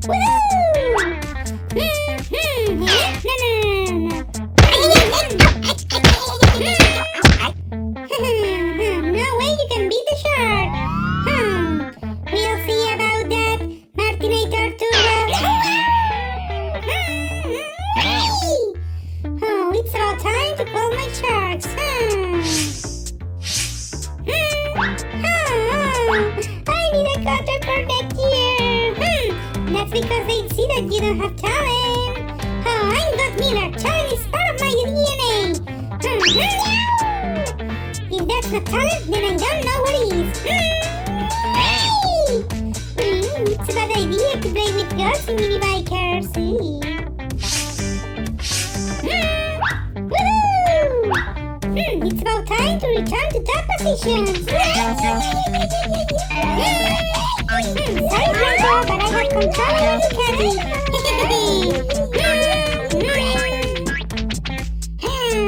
Woohoo! No way you can beat the shark. We'll see about that. Martinator Turbo. Oh, it's about time to call my sharks. I need a cutter for next year. That's because they see that you don't have talent. Oh, I'm God Miller. Talent is part of my DNA. If that's not talent, then I don't know what is. It's a bad idea to play with girls in MiniBikers. Woohoo! It's about time to return to top position. Sorry, Pedro, but I have control of the Ducati.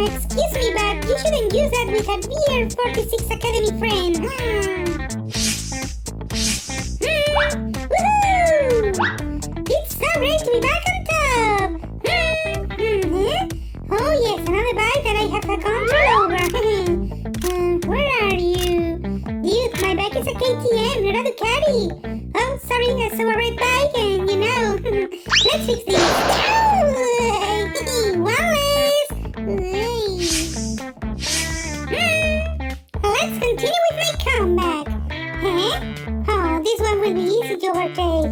Excuse me, but you shouldn't use that with a Beer 46 Academy friend. Woohoo! It's so great to be back on top. Oh yes, another bike that I have a control over. Where are you? Dude, my bike is a KTM, not a Ducati. Oh, sorry, I saw a red bike and let's fix this. Wallace! Let's continue with my comeback. Oh, this one will be easy to overtake.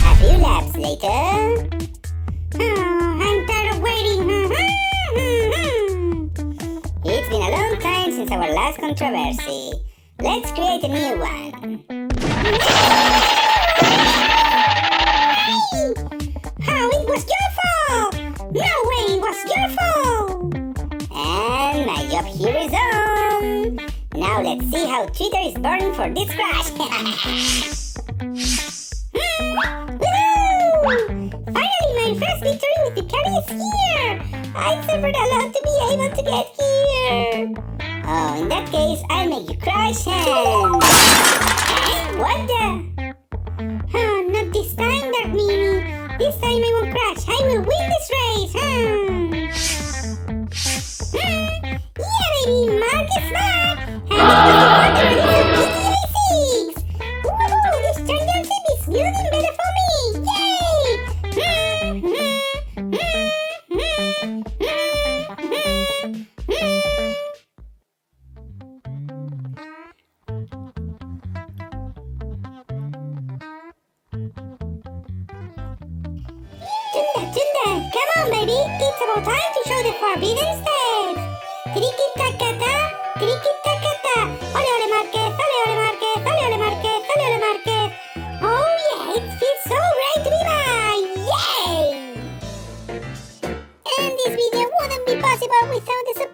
A few laps later. Oh, I'm tired of waiting. It's been a long time since our last controversy. Let's create a new one. How it was your fault! No way it was your fault! And my job here is on. Now let's see how Twitter is burning for this crash. Finally, my first victory with Ducati is here! I suffered a lot to be able to get here! Oh, in that case, I'll make you crash and... What the? Oh, not this time, Dark Mini. This time I won't crash. I will win this race! Yeah, baby! Marc is back! And it was the water of GTA 6! Woohoo! This championship is getting better for me! Yay! Tunda, come on, baby! It's about time to show the forbidden steps! Tiki-taka-ta, tiki-taka-ta! Ole, ole, Márquez! Ole, ole, Márquez! Ole, ole, Márquez! Ole, ole, Márquez! Oh yeah, it feels so great to be back! Yay! And this video wouldn't be possible without the support